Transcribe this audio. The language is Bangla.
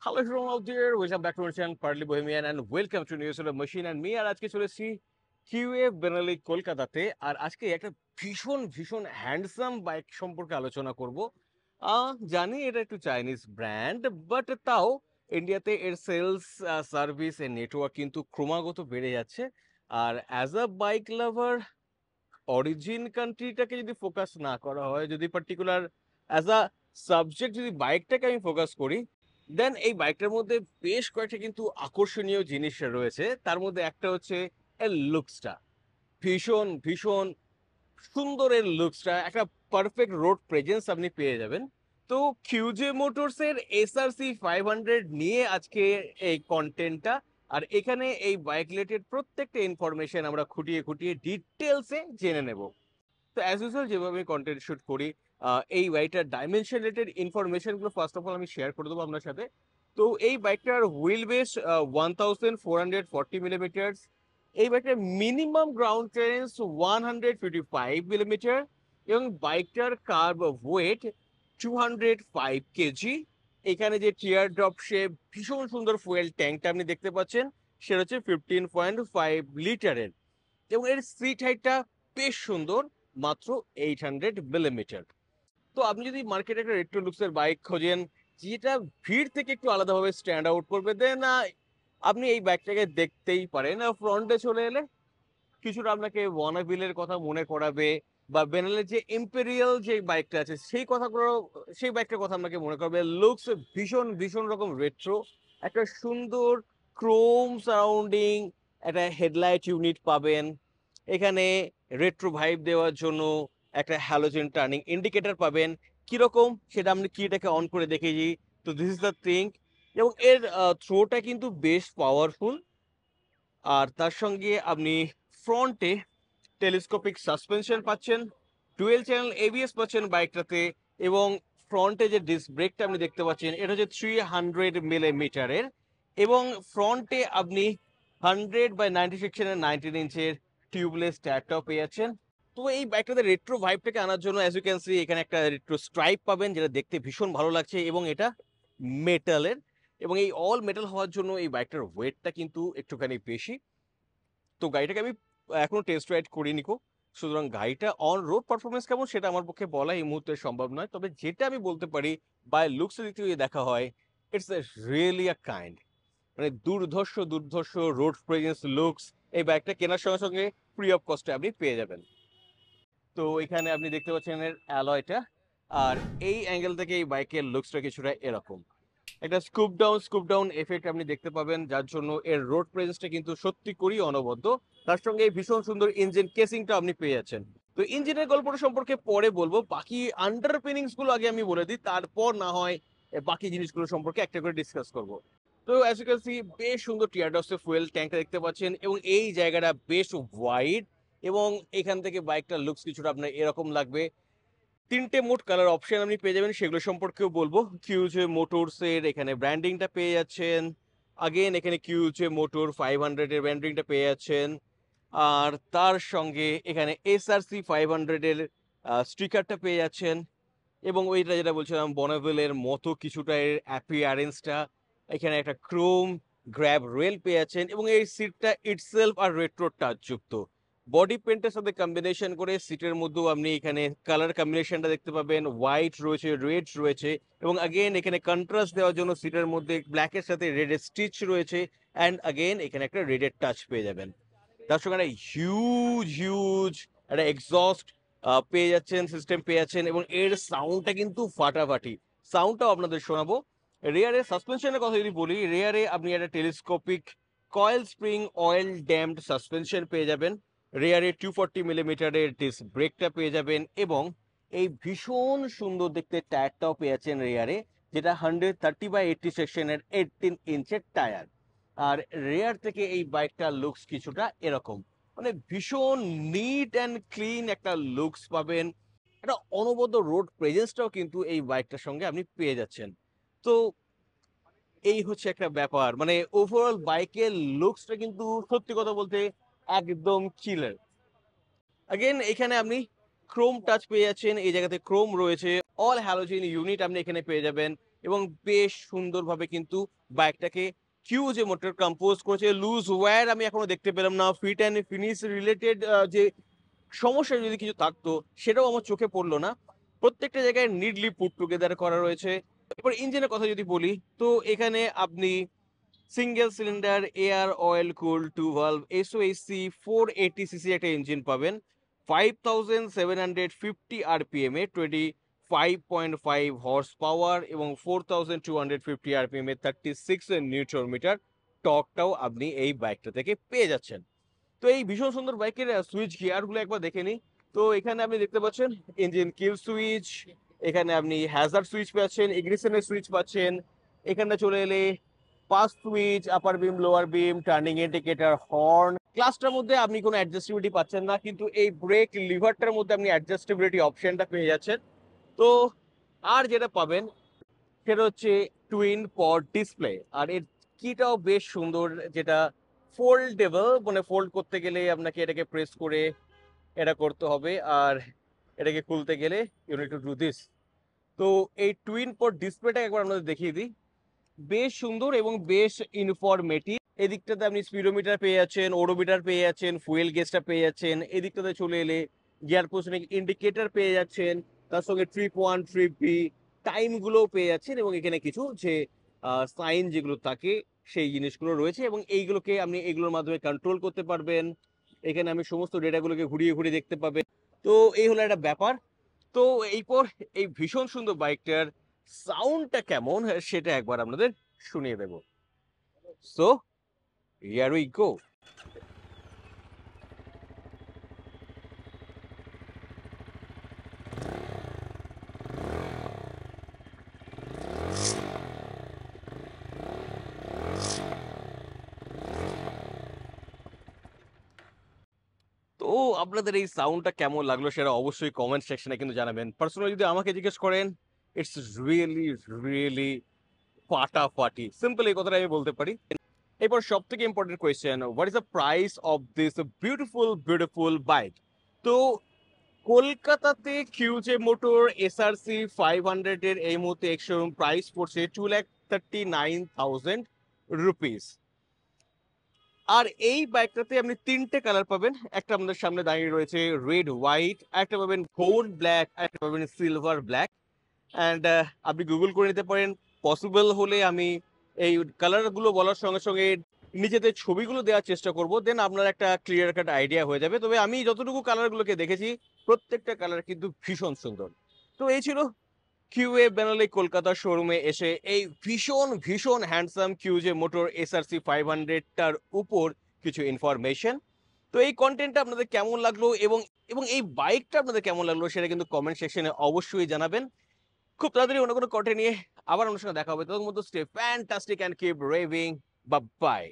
Hello everyone out there, welcome back to our channel Partly Bohemian and welcome to New Solar Machine and me আর আজকে চলে এসেছি কিউএ বেনালি কলকাতাতে আর আজকে একটা ভীষণ ভীষণ হ্যান্ডসাম বাইক সম্পর্কে আলোচনা করব। জানি এটা একটু চাইনিজ ব্র্যান্ড বাট তাও ইন্ডিয়াতে এর সেলস সার্ভিস এর নেটওয়ার্ক কিন্তু ক্রমাগত বেড়ে যাচ্ছে। আর as a bike lover origin কান্ট্রিটাকে যদি ফোকাস না করা হয়, যদি পার্টিকুলার অ্যাজ আ সাবজেক্ট যদি বাইকটাকে আমি ফোকাস করি, দেন এই বাইকটার মধ্যে বেশ কয়েকটা কিন্তু আকর্ষণীয় জিনিস রয়েছে। তার মধ্যে একটা হচ্ছে এর লুকসটা, ভীষণ ভীষণ সুন্দর এর লুকসটা, একটা পারফেক্ট রোড প্রেজেন্স আপনি পেয়ে যাবেন। তো কিউজে মোটরসের SRC 500 নিয়ে আজকে এই কন্টেন্টটা। আর এখানে এই বাইক রিলেটেড প্রত্যেকটা ইনফরমেশন আমরা খুঁটিয়ে খুঁটিয়ে ডিটেলসে জেনে নেব। তো অ্যাজ ইউজুয়াল যেভাবে আমি কন্টেন্ট শুট করি, এই বাইকটার ডাইমেনশন রিলেটেড ইনফরমেশনগুলো ফার্স্ট অফ অল আমি শেয়ার করে দেবো আপনার সাথে। তো এই বাইকটার হুইল বেস 1440 মিলিমিটার, এই বাইকটার মিনিমাম গ্রাউন্ড ক্লিয়ারেন্স 155 মিলিমিটার এবং বাইকটার কার্ব ওয়েট 205 কেজি। এখানে যে টিয়ার ড্রপ শেপ ভীষণ সুন্দর ফুয়েল ট্যাঙ্কটা আপনি দেখতে পাচ্ছেন, সেটা হচ্ছে 15.5 লিটারের এবং এর সিট হাইটটা বেশ সুন্দর, মাত্র 800 মিলিমিটার। তো আপনি যদি মার্কেটে একটা রেট্রো লুকসের বাইক খোঁজেন যেটা ভিড় থেকে একটু আলাদাভাবে স্ট্যান্ড আউট করবে, দেন আপনি এই বাইকটাকে দেখতেই পারেন। ফ্রন্টে চলে এলে কিছুটা আপনাকে ওয়ানাবিলের কথা মনে করাবে, বা বেনেলের যে ইম্পেরিয়াল যে বাইকটা আছে সেই কথাগুলো, সেই বাইকটার কথা আপনাকে মনে করবে। লুকস ভীষণ ভীষণ রকম রেট্রো, একটা সুন্দর ক্রোম সারাউন্ডিং, একটা হেডলাইট ইউনিট পাবেন এখানে। রেট্রো ভাইব দেওয়ার জন্য একটা হ্যালোজেন টার্নিং ইন্ডিকেটর পাবেন। কিরকম সেটা আপনি কিটাকে অন করে দেখেছি। তো দিস ইজ দ্য থিং। এবং এর থ্রোটা কিন্তু বেশ পাওয়ারফুল। আর তার সঙ্গে আপনি ফ্রন্টে টেলিস্কোপিক সাসপেনশন পাচ্ছেন, ডুয়েল চ্যানেল এবিএস পাচ্ছেন বাইকটাতে, এবং ফ্রন্টে যে ডিস্ক ব্রেকটা আপনি দেখতে পাচ্ছেন এটা হচ্ছে 300 মিলিমিটারের, এবং ফ্রন্টে আপনি 100/90 সেকশনের 19 ইঞ্চের টিউবলেস টায়ারটাও পেয়ে যাচ্ছেন। তো এই বাইকটাতে রেট্রো ভাইবটাকে আনার জন্য অ্যাজ ইউ ক্যান সি এখানে একটা রেট্রো স্ট্রাইপ পাবেন যেটা দেখতে ভীষণ ভালো লাগছে, এবং এটা মেটালের, এবং এই অল মেটাল হওয়ার জন্য এই বাইকটার ওয়েটটা কিন্তু একটুখানি বেশি। তো গাড়িটাকে আমি এখনো টেস্ট রাইড করিনি কো, সুতরাং গাড়িটা অন রোড পারফরমেন্স কেমন সেটা আমার পক্ষে বলা এই মুহূর্তে সম্ভব নয়। তবে যেটা আমি বলতে পারি, বাই লুকস দিক থেকে যদি দেখা হয়, it's a really a kind, মানে দুর্ধর্ষ দুর্ধর্ষ রোড প্রেজেন্স লুকস এই বাইকটা কেনার সঙ্গে সঙ্গে ফ্রি অফ কস্টে আপনি পেয়ে যাবেন। তো এখানে আপনি দেখতে পাচ্ছেন এর অ্যালয়টা, আর এই অ্যাঙ্গেল থেকে এই বাইকের লুকসটা কিছুটা এরকম, একটা স্কুপ ডাউন এফেক্ট আপনি দেখতে পাবেন, যার জন্য এর রোড প্রেজেন্সটা কিন্তু সত্যি করেই অনবদ্য। তার সঙ্গে এই ভীষণ সুন্দর ইঞ্জিন কেসিংটা আপনি পেয়ে যাচ্ছেন। তো ইঞ্জিনের গল্পটা সম্পর্কে পরে বলবো, বাকি আন্ডারপিনিংস গুলো আগে আমি বলে দিই, তারপর না হয় বাকি জিনিসগুলো সম্পর্কে একটা করে ডিসকাস করব। তো অ্যাজ ইউ ক্যান সি বেশ সুন্দর টিয়ারডসের ফুয়েল ট্যাঙ্কটা দেখতে পাচ্ছেন, এবং এই জায়গাটা বেশ ওয়াইড, এবং এখান থেকে বাইকটার লুকস কিছুটা আপনার এরকম লাগবে। তিনটে মোট কালার অপশন আপনি পেয়ে যাবেন, সেগুলো সম্পর্কেও বলবো। কিউজে মোটরস এর এখানে ব্র্যান্ডিংটা পেয়ে যাচ্ছেন, আগেন এখানে কিউজে মোটর 500 এর ব্র্যান্ডিংটা পেয়ে যাচ্ছেন, আর তার সঙ্গে এখানে SRC 500 এর স্টিকারটা পেয়ে যাচ্ছেন, এবং ওইটা যেটা বলছিলাম বনাভেলের মতো কিছুটা এর অ্যাপিয়ারেন্সটা। এখানে একটা ক্রোম গ্র্যাব রেল পেয়ে যাচ্ছেন, এবং এই সিটটা ইটসেলফ আর রেট্রো টাচ যুক্ত। বডি পেন্টের সাথে কম্বিনেশন করে সিটের মধ্যেও আপনি এখানে কালার কম্বিনেশনটা দেখতে পাবেন, হোয়াইট রয়েছে, রেড রয়েছে, এবং আগেন এখানে কন্ট্রাস্ট দেওয়ার জন্য সিটের মধ্যে ব্ল্যাকের সাথে রেডের স্টিচ রয়েছে, অ্যান্ড আগেন এখানে একটা রেডের টাচ পেয়ে যাবেন। তার সঙ্গে একটা হিউজ হিউজ একটা এক্সস্ট পেয়ে যাচ্ছেন, সিস্টেম পেয়ে যাচ্ছেন, এবং এর সাউন্ডটা কিন্তু ফাটাফাটি। সাউন্ডটাও আপনাদের শোনাবো। রেয়ারে সাসপেনশনের কথা যদি বলি, রেয়ারে আপনি একটা telescopic coil spring oil damped suspension পেয়ে যাবেন, রেয়ারে 240 মিলিমিটারের ডিস্ক ব্রেকটা পেয়ে যাবেন, এবং এই ভীষণ সুন্দর দেখতে টায়ারটাও পেয়ে যাচ্ছেন রেয়ারে, যেটা 130/80 সেকশনের 18 ইঞ্চের টায়ার। আর রেয়ার থেকে এই বাইকটার লুকস কিছুটা এরকম, মানে ভীষণ নিট অ্যান্ড ক্লিন একটা লুকস পাবেন। একটা অনবদ্য রোড প্রেজেন্সটাও কিন্তু এই বাইকটার সঙ্গে আপনি পেয়ে যাচ্ছেন। তো এই হচ্ছে একটা ব্যাপার, মানে ওভারঅল বাইকের লুকসটা কিন্তু সত্যি কথা বলতে একদম চিলার। আগেন এখানে আপনি ক্রোম টাচ পেয়ে যাচ্ছেন, এই জায়গাতে ক্রোম রয়েছে, অল হ্যালোজেন ইউনিট আপনি এখানে পেয়ে যাবেন, এবং বেশ সুন্দরভাবে কিন্তু বাইকটাকে কিউজে মোটর কম্পোজ করেছে। লুজ ওয়্যার আমি এখনো দেখতে পেলাম না। ফিট অ্যান্ড ফিনিশ রিলেটেড যে সমস্যা যদি কিছু থাকতো সেটাও আমার চোখে পড়লো না। প্রত্যেকটা জায়গায় নিডলি পুট টুগেদার করা রয়েছে। এবার ইঞ্জিনের কথা যদি বলি, তো এখানে আপনি single cylinder air oil cool 2 valve SOSC 480 cc একটা ইঞ্জিন পাবেন, 5750 আরপিএম এ 25.5 হর্স পাওয়ার এবং 4250 আরপিএম এ 36 নিউটন মিটার টর্কটাও আপনি এই বাইকটা থেকে পেয়ে যাচ্ছেন। তো এই ভীষণ সুন্দর বাইকের সুইচ গিয়ারগুলো একবার দেখে নিই। তো এখানে আপনি দেখতে পাচ্ছেন ইঞ্জিন কিল সুইচ, এখানে আপনি হ্যাজার্ড সুইচ পাচ্ছেন, ইগনিশনের সুইচ পাচ্ছেন, এখানে চলে এলে পাস সুইচ, আপার বিম, লোয়ার বিম, টার্নিং ইন্ডিকেটর, হর্ন। ক্লাসটার মধ্যে আপনি কোনো অ্যাডজাস্টেবিলিটি পাচ্ছেন না, কিন্তু এই ব্রেক লিভারটার মধ্যে আপনি অ্যাডজাস্টেবিলিটি অপশনটা পেয়ে যাচ্ছেন। তো আর যেটা পাবেন সেটা হচ্ছে টুইন পড ডিসপ্লে, আর এর কিটাও বেশ সুন্দর, যেটা ফোল্ডেবল, মানে ফোল্ড করতে গেলে আপনাকে এটাকে প্রেস করে এটা করতে হবে, আর এটাকে খুলতে গেলে you need to do this. তো এই টুইন পড ডিসপ্লেটা একবার আপনাদের দেখিয়ে দিই, বেশ সুন্দর এবং বেশ ইনফরমেটিভ। এদিকটাতে আপনি স্পিডোমিটার পেয়ে যাচ্ছেন, ওডোমিটার পেয়ে যাচ্ছেন, ফুয়েল গেজটা পেয়ে যাচ্ছেন, এদিকটাতে চলে এলে গিয়ার পজিশনিং ইন্ডিকেটর পেয়ে যাচ্ছেন, তার সঙ্গে ট্রিপ 1 ট্রিপ বি টাইমগুলোও পেয়ে যাচ্ছেন, এবং এখানে কিছু যে সাইন যেগুলো থাকে সেই জিনিসগুলো রয়েছে, এবং এইগুলোকে আপনি এগুলোর মাধ্যমে কন্ট্রোল করতে পারবেন। এখানে আমি সমস্ত ডেটাগুলোকে ঘুরিয়ে ঘুরিয়ে দেখতে পাবেন। তো এই হলো একটা ব্যাপার। তো এইপর এই ভীষণ সুন্দর বাইকটার সাউন্ডটা কেমন সেটা একবার আপনাদের শুনিয়ে দেব। So here we go. তো আপনাদের এই সাউন্ডটা কেমন লাগলো সেটা অবশ্যই কমেন্ট সেকশনে কিন্তু জানাবেন। পার্সোনালি যদি আমাকে জিজ্ঞেস করেন, ইটস রিয়েলি রিয়েলি ফাটাফাটি, সিম্পল এই কথাটা আমি বলতে পারি। এরপর সব থেকে important question, what is the price of this beautiful beautiful bike? তো কলকাতাতে কিউজে মোটর এসআরসি 500 এর এই মুহূর্তে এক্স-শোরুম প্রাইস পড়ছে 2,39,000 রুপিস। আর এই বাইকটাতে আপনি তিনটে কালার পাবেন। একটা আমাদের সামনে দাঁড়িয়ে রয়েছে রেড হোয়াইট, একটা পাবেন গোল্ড ব্ল্যাক, একটা পাবেন সিলভার ব্ল্যাক। অ্যান্ড আপনি গুগল করে নিতে পারেন। পসিবল হলে আমি এই কালারগুলো বলার সঙ্গে সঙ্গে নিজেদের ছবিগুলো দেওয়ার চেষ্টা করব, দেন আপনার একটা ক্লিয়ার কাট আইডিয়া হয়ে যাবে। তবে আমি যতটুকু কালারগুলোকে দেখেছি প্রত্যেকটা কালার কিন্তু ভীষণ সুন্দর। তো এই ছিল কিউএ বেনালি কলকাতা শোরুমে এসে এই ভীষণ ভীষণ হ্যান্ডসাম কিউজে মোটর এসআরসি 500টার উপর কিছু ইনফরমেশন। তো এই কন্টেন্টটা আপনাদের কেমন লাগলো এবং এবং এই বাইকটা আপনাদের কেমন লাগলো সেটা কিন্তু কমেন্ট সেকশনে অবশ্যই জানাবেন। খুব তাড়াতাড়ি অন্য কোনো কন্টেন্ট নিয়ে আবার অনুষ্ঠানে দেখা হবে। ততক্ষণ মতো stay fantastic and keep raving. Bye by.